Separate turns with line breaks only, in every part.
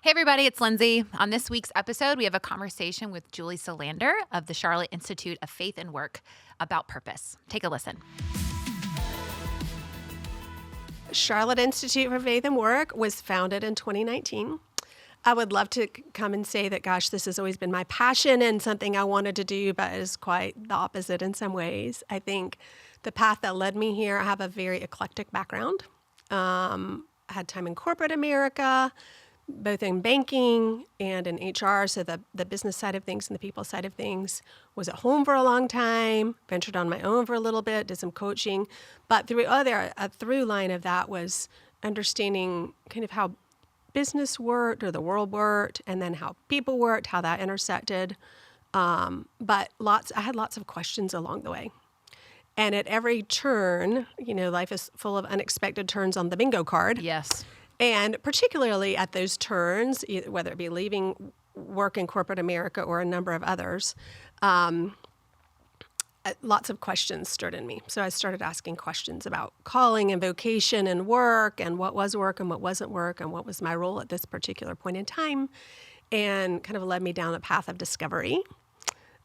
Hey everybody, it's Lindsay. On this week's episode, we have a conversation with Julie Silander of the Charlotte Institute of Faith and Work about purpose. Take a listen.
Charlotte Institute for Faith and Work was founded in 2019. I would love to come and say that, gosh, this has always been my passion and something I wanted to do, but it is quite the opposite in some ways. I think the path that led me here, I have a very eclectic background. I had time in corporate America, both in banking and in HR, so the business side of things and the people side of things. Was at home for a long time, ventured on my own for a little bit, did some coaching. But a through line of that was understanding kind of how business worked or the world worked, and then how people worked, how that intersected. But I had lots of questions along the way. And at every turn, life is full of unexpected turns on the bingo card.
Yes.
And particularly at those turns, whether it be leaving work in corporate America or a number of others, lots of questions stirred in me. So I started asking questions about calling and vocation and work and what was work and what wasn't work and what was my role at this particular point in time, and kind of led me down a path of discovery.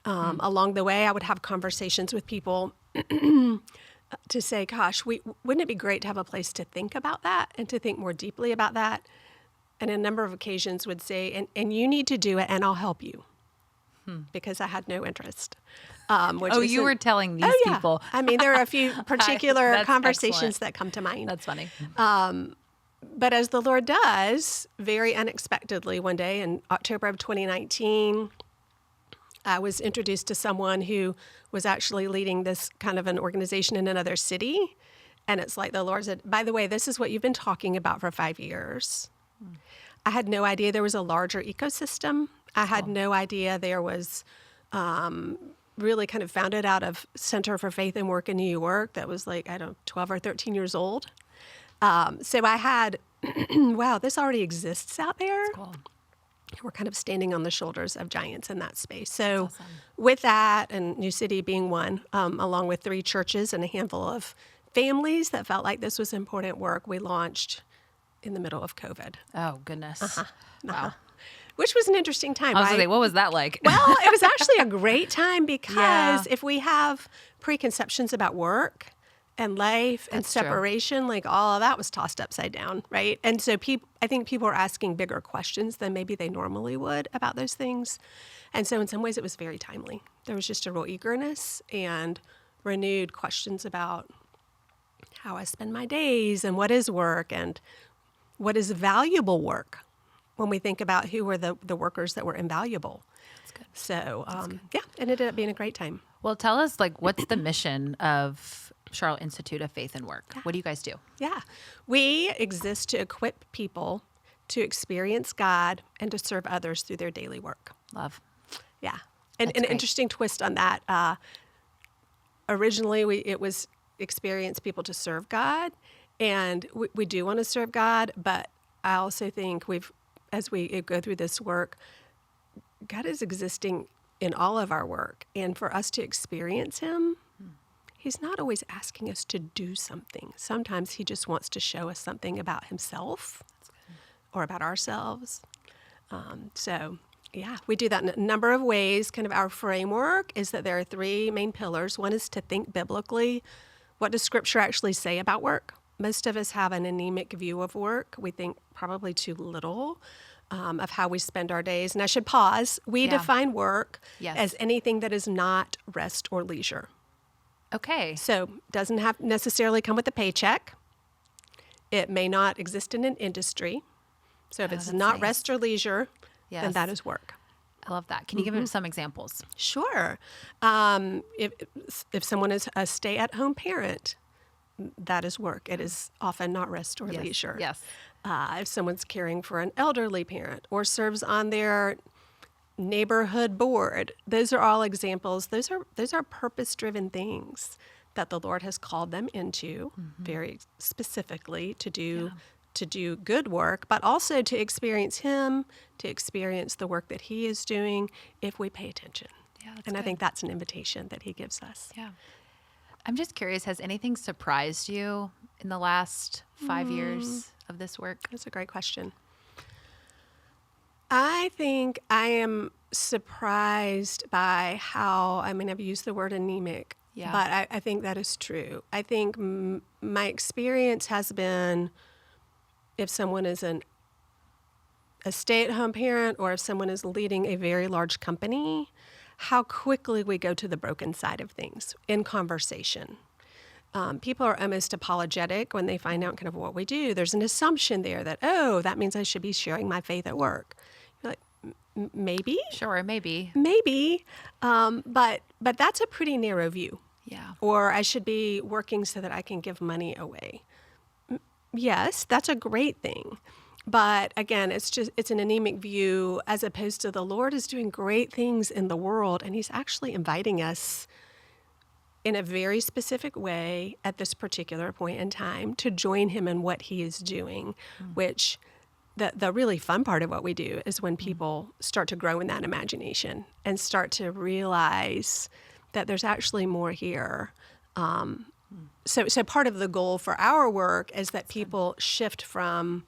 Along the way, I would have conversations with people to say, gosh, wouldn't it be great to have a place to think about that and to think more deeply about that? And a number of occasions would say, and you need to do it and I'll help you, because I had no interest.
You were telling these people.
I mean, there are a few particular
That's
conversations
excellent.
that come to mind.
That's funny.
But as the Lord does, very unexpectedly one day in October of 2019, I was introduced to someone who was actually leading this kind of an organization in another city. And it's like the Lord said, by the way, this is what you've been talking about for 5 years. I had no idea there was a larger ecosystem. I had no idea there was really kind of founded out of Center for Faith and Work in New York that was 12 or 13 years old. So I had, wow, this already exists out there.
That's cool.
We're kind of standing on the shoulders of giants in that space. So with that, and New City being one, along with 3 churches and a handful of families that felt like this was important work, we launched in the middle of COVID.
Oh, goodness. Wow.
Which was an interesting time.
I was going to say, what was that like?
Well, it was actually a great time because if we have preconceptions about work and life and separation, all of that was tossed upside down, right? And so I think people are asking bigger questions than maybe they normally would about those things. And so in some ways it was very timely. There was just a real eagerness and renewed questions about how I spend my days and what is work and what is valuable work when we think about who were the workers that were invaluable.
That's good.
So, it ended up being a great time.
Well, tell us, what's the mission of Charlotte Institute of Faith and Work?
Yeah.
What do you guys do?
Yeah. We exist to equip people to experience God and to serve others through their daily work.
Love.
Yeah. And an interesting twist on that. Originally, it was experience people to serve God, and we do want to serve God, but I also think as we go through this work, God is existing in all of our work, and for us to experience Him, He's not always asking us to do something. Sometimes He just wants to show us something about Himself or about ourselves. We do that in a number of ways. Kind of our framework is that there are 3 main pillars. One is to think biblically. What does Scripture actually say about work? Most of us have an anemic view of work. We think probably too little of how we spend our days. And I should pause. We define work as anything that is not rest or leisure.
Okay.
So doesn't have necessarily come with a paycheck. It may not exist in an industry. So if it's not rest or leisure, then that is work.
I love that. Can you give some examples?
Sure. If someone is a stay-at-home parent, that is work. It is often not rest or leisure.
Yes.
If someone's caring for an elderly parent or serves on their neighborhood board, those are all examples. Those are purpose-driven things that the Lord has called them into very specifically to do good work, but also to experience Him, to experience the work that He is doing if we pay attention.
Yeah,
and I think that's an invitation that He gives us.
Yeah. I'm just curious, has anything surprised you in the last 5 years of this work?
That's a great question. I think I am surprised by how, I've used the word anemic,
Yeah.
but I think that is true. I think my experience has been if someone is a stay-at-home parent or if someone is leading a very large company, how quickly we go to the broken side of things in conversation. People are almost apologetic when they find out kind of what we do. There's an assumption there that, oh, that means I should be sharing my faith at work. You're like, maybe?
Sure, maybe.
Maybe. But that's a pretty narrow view.
Yeah.
Or I should be working so that I can give money away. Yes, that's a great thing. But again, it's an anemic view as opposed to the Lord is doing great things in the world, and he's actually inviting us in a very specific way at this particular point in time to join him in what he is doing, which the really fun part of what we do is when people start to grow in that imagination and start to realize that there's actually more here. So part of the goal for our work is that people shift from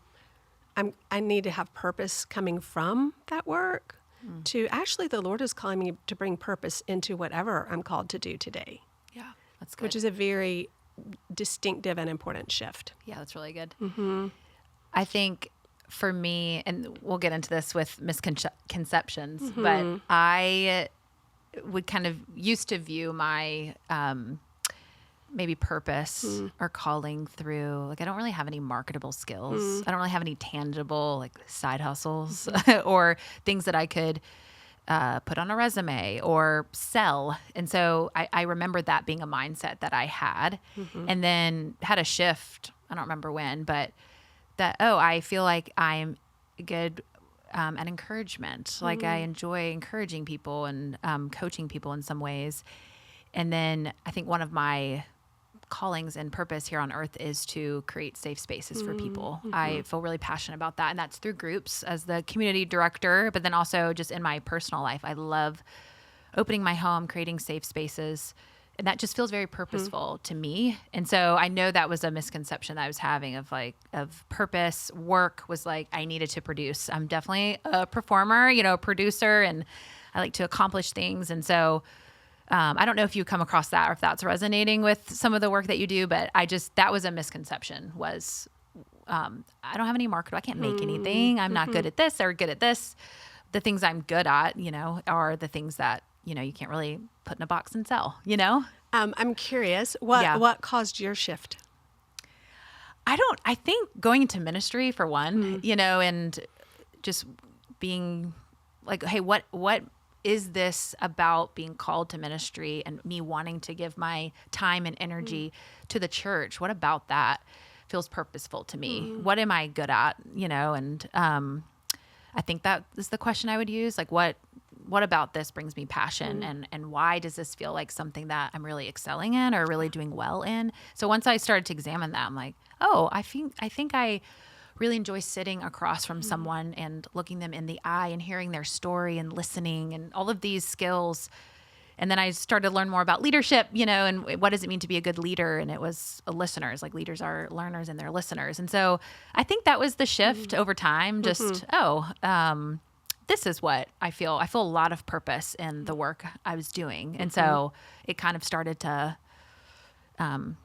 I need to have purpose coming from that work to actually the Lord is calling me to bring purpose into whatever I'm called to do today.
Yeah, that's good.
Which is a very distinctive and important shift.
Yeah, that's really good. Mm-hmm. I think for me, and we'll get into this with misconceptions, but I would kind of used to view my maybe purpose or calling through, like I don't really have any marketable skills. I don't really have any tangible like side hustles or things that I could put on a resume or sell. And so I remember that being a mindset that I had and then had a shift. I don't remember when, but that, I feel like I'm good at encouragement. Like I enjoy encouraging people and coaching people in some ways. And then I think one of my callings and purpose here on earth is to create safe spaces for people. I feel really passionate about that. And that's through groups as the community director, but then also just in my personal life. I love opening my home, creating safe spaces. And that just feels very purposeful to me. And so I know that was a misconception that I was having of purpose. Work was like, I needed to produce. I'm definitely a performer, a producer, and I like to accomplish things. And so I don't know if you come across that or if that's resonating with some of the work that you do, but that was a misconception was, I don't have any market. I can't make anything. I'm not good at this or good at this. The things I'm good at, are the things that, you can't really put in a box and sell,
I'm curious, what caused your shift?
I think going into ministry for one, and just being like, hey, what is this about being called to ministry and me wanting to give my time and energy to the church? What about that feels purposeful to me? What am I good at? And I think that is the question I would use. Like, what about this brings me passion and why does this feel like something that I'm really excelling in or really doing well in? So once I started to examine that, I'm like, I think I really enjoy sitting across from someone and looking them in the eye and hearing their story and listening and all of these skills. And then I started to learn more about leadership, and what does it mean to be a good leader? And it was listeners, like leaders are learners and they're listeners. And so I think that was the shift over time. Just, this is what I feel. I feel a lot of purpose in the work I was doing. And so it kind of started to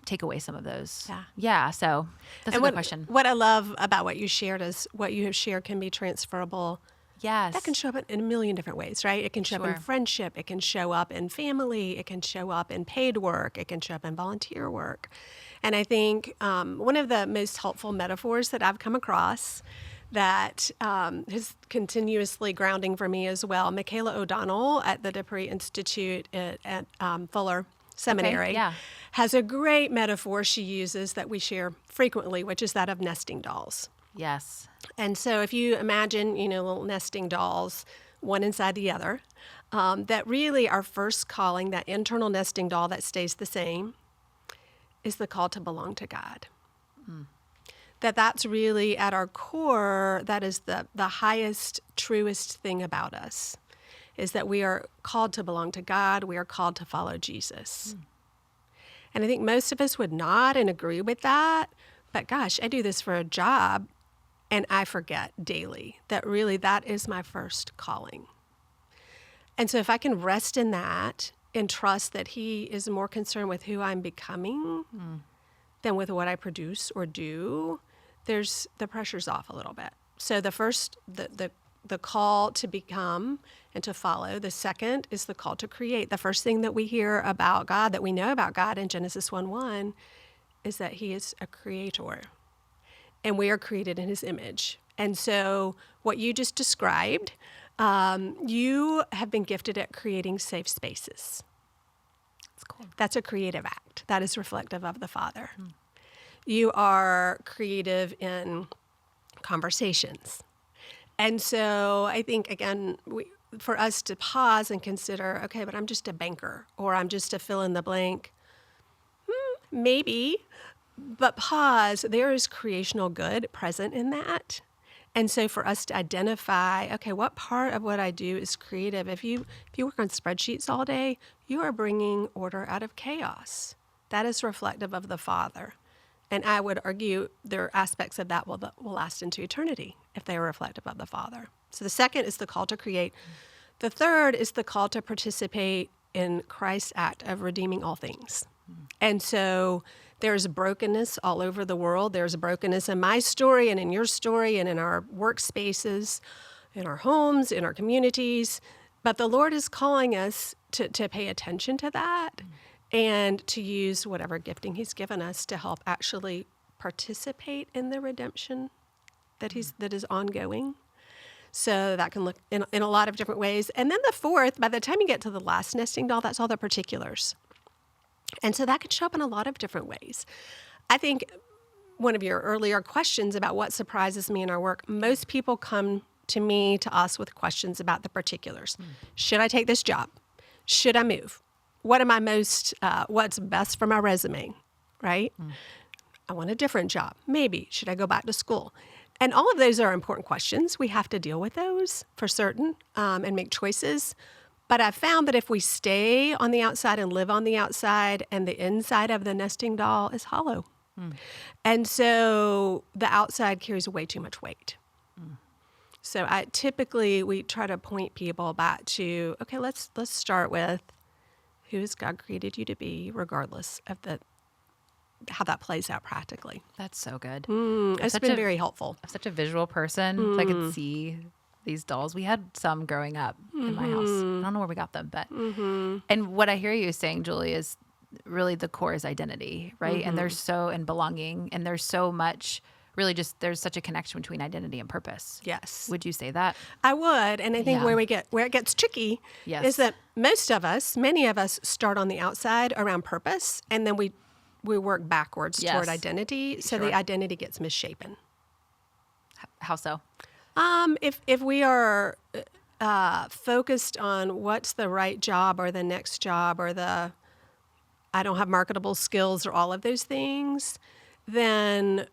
take away some of those. Yeah. So that's a good question.
What I love about what you shared is what you have shared can be transferable.
Yes.
That can show up in a million different ways, right? It can show up in friendship. It can show up in family. It can show up in paid work. It can show up in volunteer work. And I think one of the most helpful metaphors that I've come across that is continuously grounding for me as well, Michaela O'Donnell at the Discipleship Institute at Fuller Seminary has a great metaphor she uses that we share frequently, which is that of nesting dolls.
Yes.
And so if you imagine, little nesting dolls, one inside the other, that really our first calling, that internal nesting doll that stays the same, is the call to belong to God. That's really at our core, that is the highest, truest thing about us, is that we are called to belong to God. We are called to follow Jesus. And I think most of us would nod and agree with that. But gosh, I do this for a job. And I forget daily that really that is my first calling. And so if I can rest in that and trust that he is more concerned with who I'm becoming than with what I produce or do, the pressure's off a little bit. So the first, the call to become and to follow. The second is the call to create. The first thing that we hear about God, that we know about God in Genesis 1:1, is that he is a creator. And we are created in his image. And so what you just described, you have been gifted at creating safe spaces.
That's cool.
That's a creative act. That is reflective of the Father. You are creative in conversations. And so I think, again, for us to pause and consider, okay, but I'm just a banker, or I'm just a fill in the blank. Maybe, but pause, there is creational good present in that. And so for us to identify, okay, what part of what I do is creative? If you work on spreadsheets all day, you are bringing order out of chaos. That is reflective of the Father. And I would argue there are aspects of that will last into eternity if they are reflective of the Father. So the second is the call to create. The third is the call to participate in Christ's act of redeeming all things. And so there's brokenness all over the world. There's brokenness in my story and in your story and in our workspaces, in our homes, in our communities. But the Lord is calling us to pay attention to that and to use whatever gifting he's given us to help actually participate in the redemption that is ongoing. So that can look in a lot of different ways. And then the fourth, by the time you get to the last nesting doll, that's all the particulars. And so that can show up in a lot of different ways. I think one of your earlier questions about what surprises me in our work, most people come to us with questions about the particulars. Should I take this job? Should I move? What am I what's best for my resume, right? I want a different job. Maybe. Should I go back to school? And all of those are important questions. We have to deal with those for certain and make choices. But I've found that if we stay on the outside and live on the outside, and the inside of the nesting doll is hollow. And so the outside carries way too much weight. So we try to point people back to, okay, let's start with who has God created you to be, regardless of how that plays out practically.
That's so good.
It's been very helpful.
I'm such a visual person. So I could see these dolls. We had some growing up in my house. I don't know where we got them, but and what I hear you saying, Julie, is really the core is identity, right? And and belonging, and there's so much really just there's such a connection between identity and purpose.
Yes.
Would you say that?
I would, and I think where it gets tricky is that many of us start on the outside around purpose, and then we work backwards toward identity, so the identity gets misshapen.
How so?
If we are focused on what's the right job or the next job or I don't have marketable skills or all of those things, then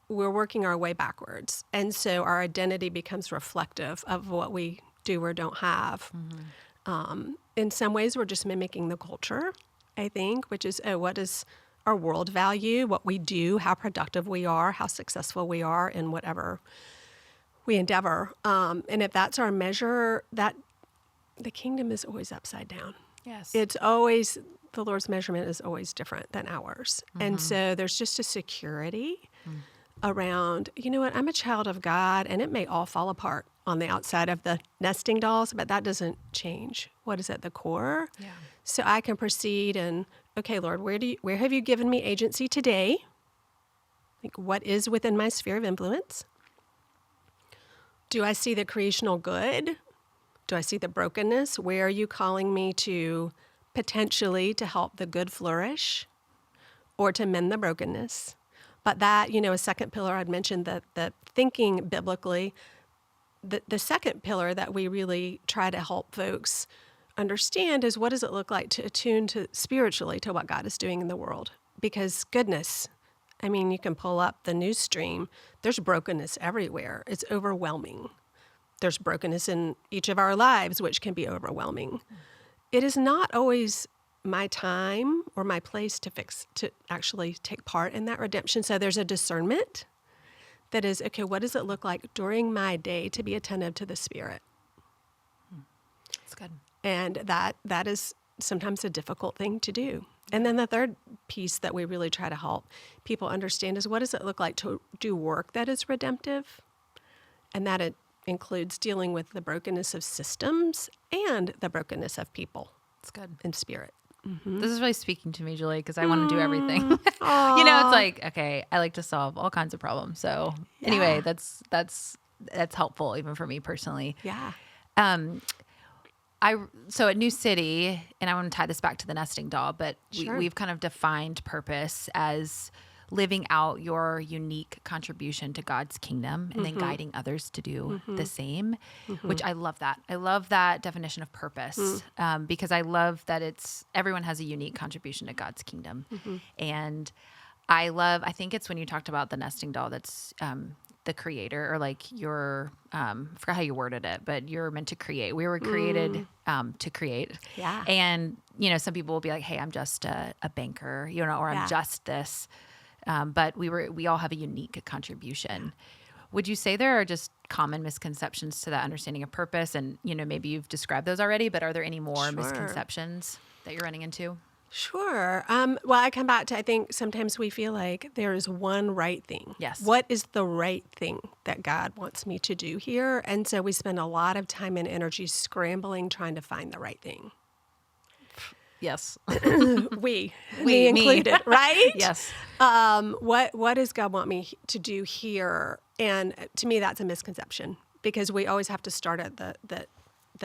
we're working our way backwards. And so our identity becomes reflective of what we do or don't have. In some ways, we're just mimicking the culture, I think, which is, what is our world value, what we do, how productive we are, how successful we are in whatever we endeavor. And if that's our measure, that the kingdom is always upside down.
Yes.
It's always, the Lord's measurement is always different than ours. And so there's just a security around, you know what, I'm a child of God, and it may all fall apart on the outside of the nesting dolls, but that doesn't change what is at the core.
Yeah.
So I can proceed and, okay, Lord, where have you given me agency today? Like, what is within my sphere of influence? Do I see the creational good? Do I see the brokenness? Where are you calling me to potentially to help the good flourish or to mend the brokenness? But that, a second pillar, I'd mentioned the thinking biblically, the second pillar that we really try to help folks understand is, what does it look like to attune to spiritually to what God is doing in the world? Because goodness, I mean, you can pull up the news stream. There's brokenness everywhere. It's overwhelming. There's brokenness in each of our lives, which can be overwhelming. It is not always my time or my place to actually take part in that redemption. So there's a discernment that is, okay, what does it look like during my day to be attentive to the Spirit?
That's good.
And that is sometimes a difficult thing to do. And then the third piece that we really try to help people understand is, what does it look like to do work that is redemptive? And that it includes dealing with the brokenness of systems and the brokenness of people.
That's good.
And spirit.
This is really speaking to me, Julie, because I want to do everything. It's like, okay, I like to solve all kinds of problems. So anyway, that's helpful even for me personally.
Yeah.
So at New City, and I want to tie this back to the nesting doll, but
Sure.
we've kind of defined purpose as living out your unique contribution to God's kingdom and then guiding others to do the same, which I love that. I love that definition of purpose because I love that everyone has a unique contribution to God's kingdom. And I think it's when you talked about the nesting doll that's the creator, or like I forgot how you worded it, but you're meant to create. We were created to create.
Yeah.
And, some people will be like, hey, I'm just a banker, or I'm just this. But we all have a unique contribution. Would you say there are just common misconceptions to that understanding of purpose? And, maybe you've described those already, but are there any more misconceptions that you're running into?
Sure. Well, I come back to, I think sometimes we feel like there is one right thing.
Yes.
What is the right thing that God wants me to do here? And so we spend a lot of time and energy scrambling, trying to find the right thing.
Yes.
Me
me.
included, right?
Yes.
What does God want me to do here? And to me, that's a misconception, because we always have to start at the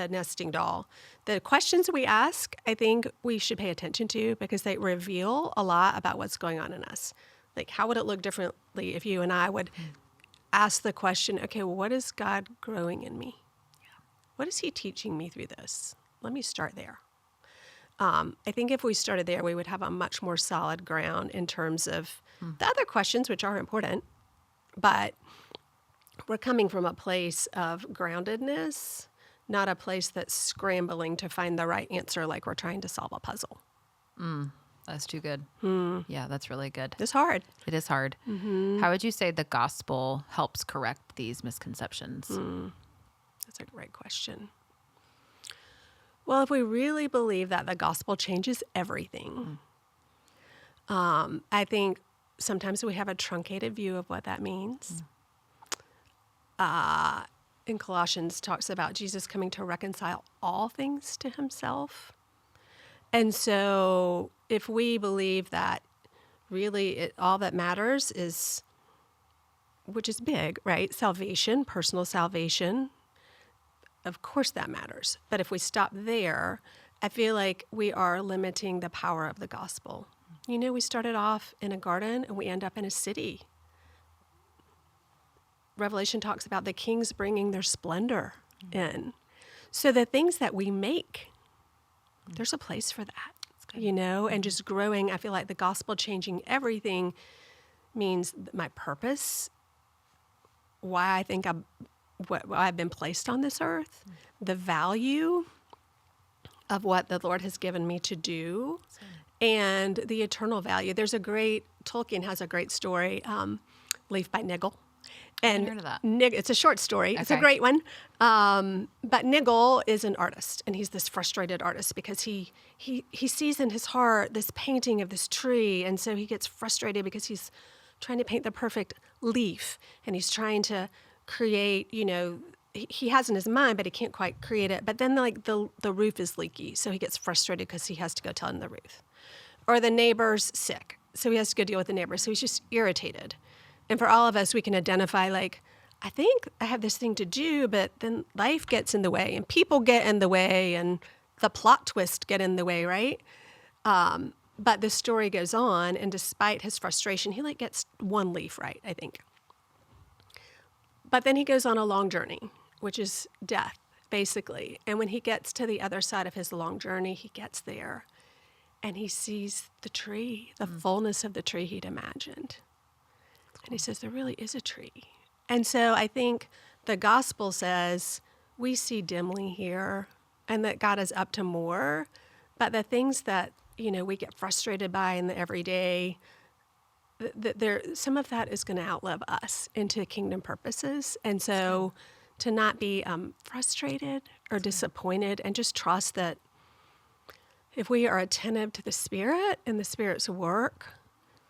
nesting doll. The questions we ask, I think we should pay attention to, because they reveal a lot about what's going on in us. Like, how would it look differently if you and I would ask the question, okay, well, what is God growing in me? What is he teaching me through this? Let me start there. I think if we started there, we would have a much more solid ground in terms of the other questions, which are important, but we're coming from a place of groundedness, not a place that's scrambling to find the right answer like we're trying to solve a puzzle.
That's too good. Yeah, that's really good.
It's hard.
It is hard. How would you say the gospel helps correct these misconceptions?
That's a great question. Well, if we really believe that the gospel changes everything, I think sometimes we have a truncated view of what that means. In Colossians talks about Jesus coming to reconcile all things to himself. And so if we believe that really all that matters is, which is big, right? Salvation, personal salvation. Of course that matters. But if we stop there, I feel like we are limiting the power of the gospel. We started off in a garden and we end up in a city. Revelation talks about the kings bringing their splendor in. So the things that we make, there's a place for that, and just growing. I feel like the gospel changing everything means my purpose, why I think why I've been placed on this earth, the value of what the Lord has given me to do, and the eternal value. Tolkien has a great story, Leaf by Niggle. And
heard of that.
It's a short story. It's a
Okay.
great one. But Niggle is an artist, and he's this frustrated artist because he sees in his heart this painting of this tree, and so he gets frustrated because he's trying to paint the perfect leaf, and he's trying to create, he has in his mind, but he can't quite create it. But then the roof is leaky, so he gets frustrated because he has to go tell the roof. Or the neighbor's sick, so he has to go deal with the neighbor. So he's just irritated. And for all of us, we can identify I think I have this thing to do, but then life gets in the way, and people get in the way, and the plot twist get in the way, right? But the story goes on, and despite his frustration, he gets one leaf right, I think. But then he goes on a long journey, which is death, basically. And when he gets to the other side of his long journey, he gets there and he sees the tree, the fullness of the tree he'd imagined. And he says, there really is a tree. And so I think the gospel says we see dimly here and that God is up to more. But the things that, we get frustrated by in the everyday, some of that is going to outlive us into kingdom purposes. And so to not be frustrated or disappointed, and just trust that if we are attentive to the Spirit and the Spirit's work,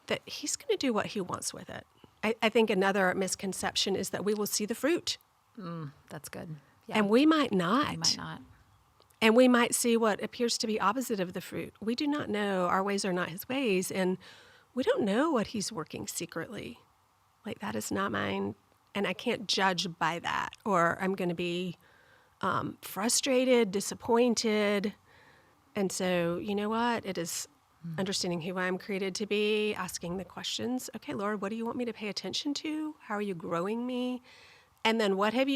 that He's going to do what He wants with it. I think another misconception is that we will see the fruit.
That's good. Yeah.
And we might not.
We might not.
And we might see what appears to be opposite of the fruit. We do not know. Our ways are not His ways. And we don't know what He's working secretly. Like, that is not mine. And I can't judge by that. Or I'm going to be frustrated, disappointed. And so, you know what? It is understanding who I am created to be, asking the questions. Okay, Lord, what do you want me to pay attention to? How are you growing me? And then what have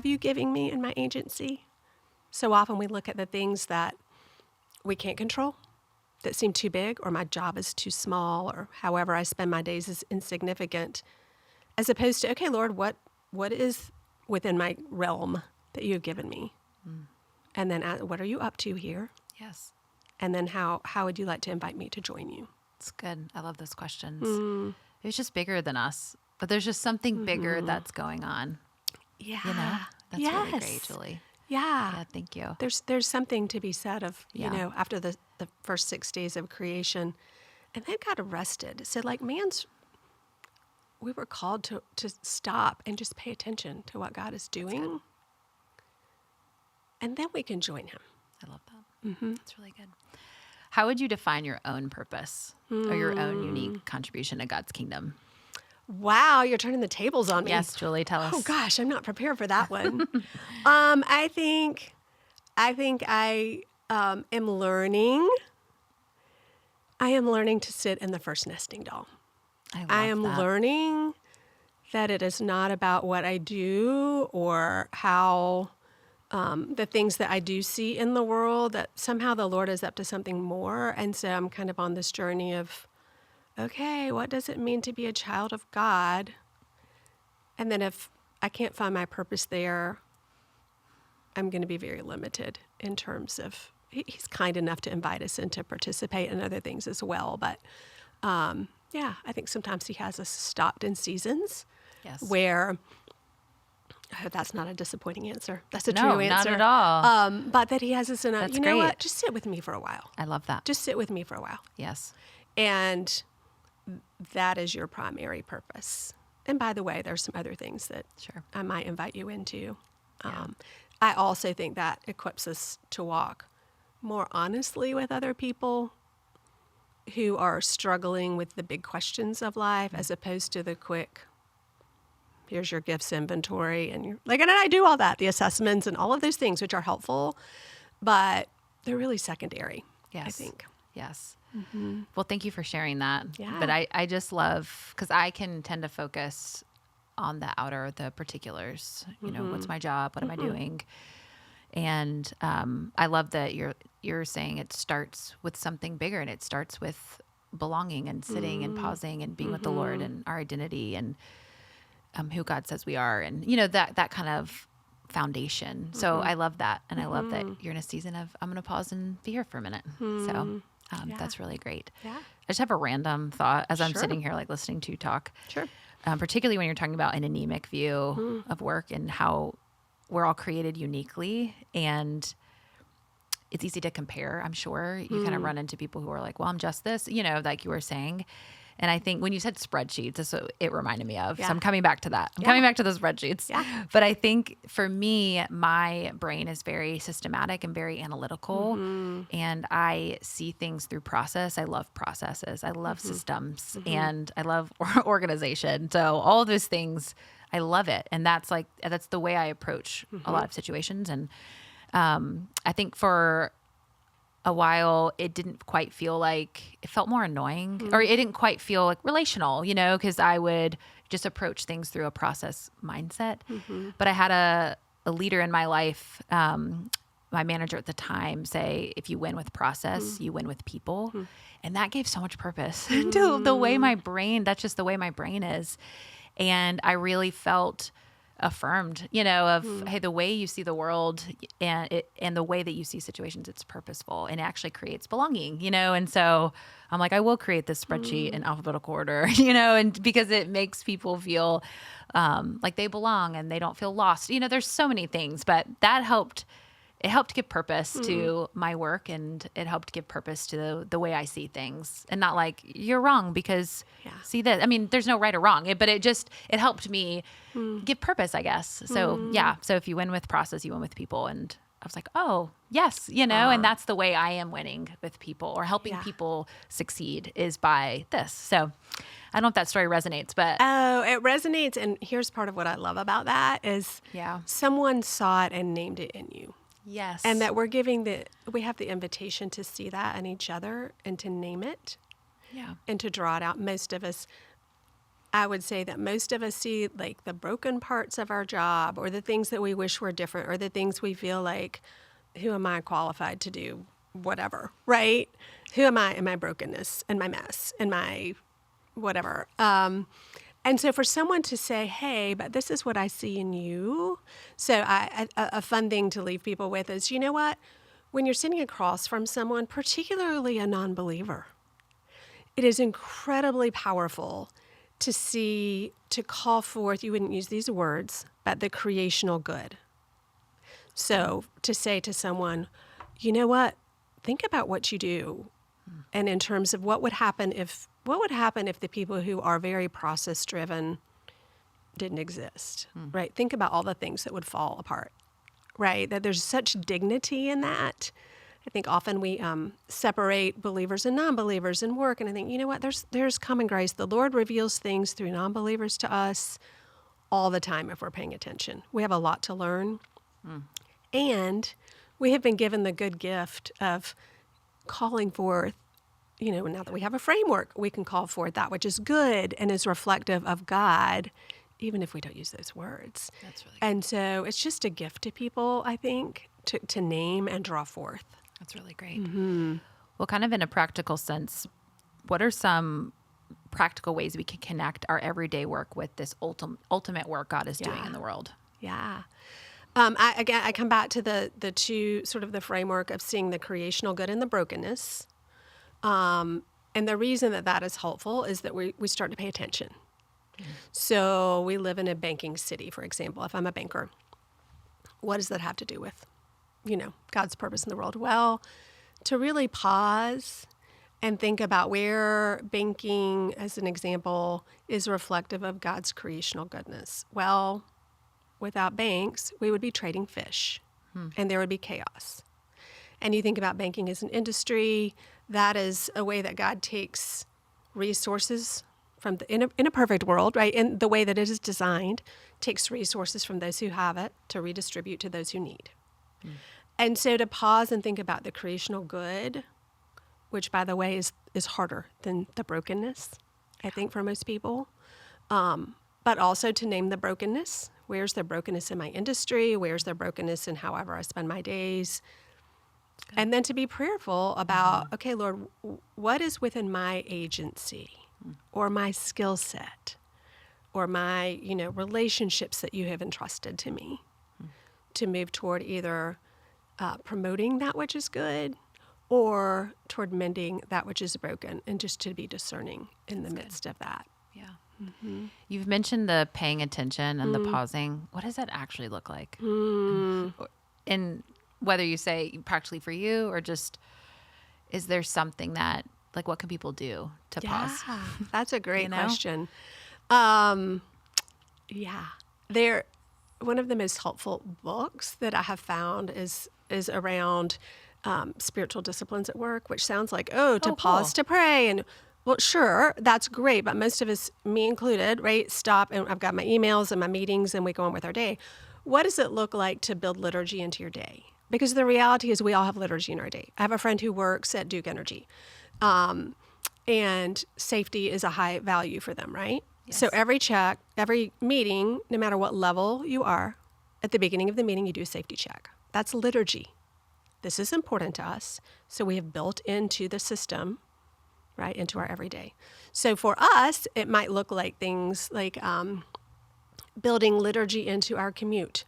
you given me in my agency? So often we look at the things that we can't control, that seem too big, or my job is too small, or however I spend my days is insignificant, as opposed to, okay, Lord, what is within my realm that you have given me? And then what are you up to here?
Yes.
And then how would you like to invite me to join you?
It's good. I love those questions. It's just bigger than us, but there's just something bigger that's going on.
Yeah.
You know? That's really great, Julie.
Yeah.
Yeah, thank you.
There's something to be said of,
Yeah.
you know, after the first 6 days of creation, and then got arrested. So like we were called to stop and just pay attention to what God is doing. And then we can join Him.
I love that. That's really good. How would you define your own purpose or your own unique contribution to God's kingdom?
Wow, you're turning the tables on me.
Yes, Julie, tell us.
Oh gosh, I'm not prepared for that one. I think I am learning. I am learning to sit in the first nesting doll. I am learning that it is not about what I do or how the things that I do see in the world, that somehow the Lord is up to something more. And so I'm kind of on this journey of, okay, what does it mean to be a child of God? And then if I can't find my purpose there, I'm going to be very limited in terms of, He's kind enough to invite us in to participate in other things as well. But yeah, I think sometimes He has us stopped in seasons where, I hope that's not a disappointing answer. That's a true answer.
No, not at all.
But that He has us in a,
That's
you know
great.
what, just sit with me for a while.
I love that.
Just sit with me for a while.
Yes.
And that is your primary purpose. And by the way, there's some other things that I might invite you into. I also think that equips us to walk more honestly with other people who are struggling with the big questions of life, as opposed to the quick, here's your gifts inventory. And you're like, and I do all that, the assessments and all of those things, which are helpful, but they're really secondary, I think.
Yes. Well, thank you for sharing that.
Yeah.
But I just love, because I can tend to focus on the outer, the particulars. You know, what's my job? What am I doing? And I love that you're saying it starts with something bigger, and it starts with belonging and sitting and pausing and being with the Lord and our identity and who God says we are, and you know, that kind of foundation. So I love that, and I love that you're in a season of, I'm going to pause and be here for a minute. So that's really great.
Yeah.
I just have a random thought as I'm sitting here, like listening to you talk.
Sure.
Particularly when you're talking about an anemic view of work and how we're all created uniquely, and it's easy to compare. I'm sure you kind of run into people who are like, well, I'm just this, you know, like you were saying. And I think when you said spreadsheets, that's what it reminded me of. So I'm coming back to that. I'm coming back to those spreadsheets. Yeah. But I think for me, my brain is very systematic and very analytical. And I see things through process. I love processes. I love systems. And I love organization. So all of those things, I love it. And that's the way I approach a lot of situations. And I think for a while, it didn't quite feel like, it felt more annoying, or it didn't quite feel like relational, you know, because I would just approach things through a process mindset. But I had a leader in my life, my manager at the time, say, if you win with process, you win with people. And that gave so much purpose to the way my brain, that's just the way my brain is. And I really felt affirmed, of, hey, the way you see the world and the way that you see situations, it's purposeful and it actually creates belonging, and so I'm like, I will create this spreadsheet in alphabetical order, and because it makes people feel like they belong and they don't feel lost. There's so many things, but that helped. It helped give purpose to my work, and it helped give purpose to the way I see things, and not like you're wrong because see this. I mean, there's no right or wrong, but it helped me give purpose, I guess. So So if you win with process, you win with people, and I was like, oh yes, and that's the way I am winning with people or helping people succeed is by this. So I don't know if that story resonates, but
it resonates. And here's part of what I love about that is someone saw it and named it in you.
Yes.
And that we have the invitation to see that in each other and to name it.
Yeah.
And to draw it out. I would say that most of us see like the broken parts of our job or the things that we wish were different or the things we feel like, who am I qualified to do whatever, right? Who am I in my brokenness and my mess and my whatever. And so for someone to say, hey, but this is what I see in you. So a fun thing to leave people with is, you know what? When you're sitting across from someone, particularly a non-believer, it is incredibly powerful to call forth, you wouldn't use these words, but the creational good. So to say to someone, you know what? Think about what you do. And in terms of what would happen if the people who are very process driven didn't exist, right? Think about all the things that would fall apart, right? That there's such dignity in that. I think often we separate believers and non-believers in work. And I think, you know what, there's common grace. The Lord reveals things through non-believers to us all the time if we're paying attention. We have a lot to learn. And we have been given the good gift of calling forth, now that we have a framework, we can call forth that which is good and is reflective of God, even if we don't use those words.
That's really good.
And so it's just a gift to people, I think, to name and draw forth.
That's really great. Well, kind of in a practical sense, what are some practical ways we can connect our everyday work with this ultimate work God is doing in the world?
Yeah. I come back to the two, sort of the framework of seeing the creational good and the brokenness. And the reason that is helpful is that we start to pay attention. So we live in a banking city, for example. If I'm a banker, what does that have to do with, God's purpose in the world? Well, to really pause and think about where banking, as an example, is reflective of God's creational goodness. Well, without banks, we would be trading fish, and there would be chaos. And you think about banking as an industry, that is a way that God takes resources from in a perfect world, right? In the way that it is designed, takes resources from those who have it to redistribute to those who need. And so to pause and think about the creational good, which, by the way, is harder than the brokenness, I think, for most people. But also to name the brokenness. Where's the brokenness in my industry? Where's the brokenness in however I spend my days? And then to be prayerful about, okay, Lord, what is within my agency or my skill set or my, relationships that you have entrusted to me to move toward either promoting that which is good or toward mending that which is broken, and just to be discerning in the midst of that.
Yeah. You've mentioned the paying attention and the pausing. What does that actually look like? And whether you say practically for you or just, is there something that, like, what can people do to pause?
That's a great question. One of the most helpful books that I have found is around spiritual disciplines at work, which sounds like, pause to pray. And well, sure, that's great. But most of us, me included, right, stop and I've got my emails and my meetings and we go on with our day. What does it look like to build liturgy into your day? Because the reality is we all have liturgy in our day. I have a friend who works at Duke Energy, and safety is a high value for them, right? Yes. So every meeting, no matter what level you are, at the beginning of the meeting, you do a safety check. That's liturgy. This is important to us. So we have built into the system, right, into our everyday. So for us, it might look like things like building liturgy into our commute.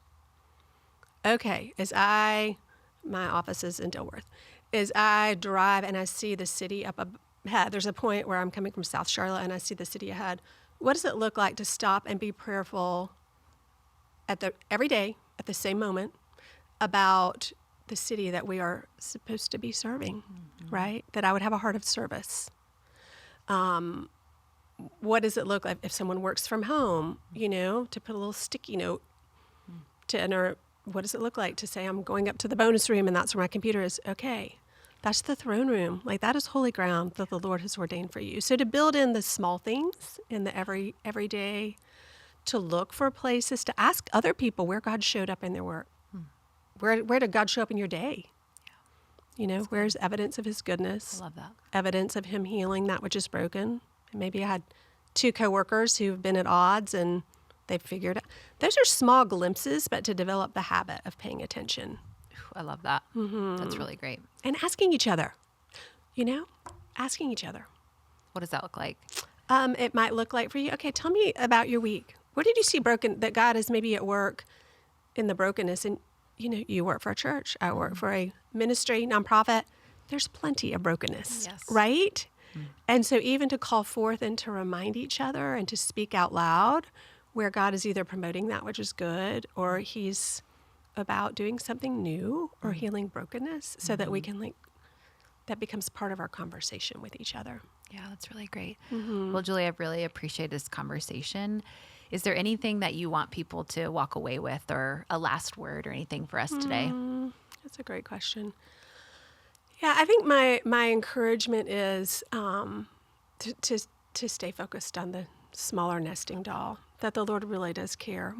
Okay, my office is in Dilworth, as I drive and I see the city up ahead, there's a point where I'm coming from South Charlotte and I see the city ahead. What does it look like to stop and be prayerful every day at the same moment about the city that we are supposed to be serving, right? That I would have a heart of service. What does it look like if someone works from home, to put a little sticky note to enter? What does it look like to say, I'm going up to the bonus room and that's where my computer is? Okay, that's the throne room. Like, that is holy ground that the Lord has ordained for you. So to build in the small things in the everyday, to look for places, to ask other people where God showed up in their work. Where did God show up in your day? Where's evidence of his goodness?
I love that.
Evidence of him healing that which is broken. And maybe I had 2 coworkers who've been at odds and they've figured out. Those are small glimpses, but to develop the habit of paying attention.
I love that. That's really great.
And asking each other, asking each other.
What does that look like?
It might look like for you, okay, tell me about your week. Where did you see broken, that God is maybe at work in the brokenness? And, you work for a church. I work for a ministry, nonprofit. There's plenty of brokenness,
Yes.
right? And so even to call forth and to remind each other and to speak out loud where God is either promoting that which is good or he's about doing something new or healing brokenness so that we can that becomes part of our conversation with each other.
Yeah, that's really great. Well, Julie, I've really appreciated this conversation. Is there anything that you want people to walk away with, or a last word or anything for us today?
That's a great question. Yeah, I think my encouragement is to stay focused on the smaller nesting doll, that the Lord really does care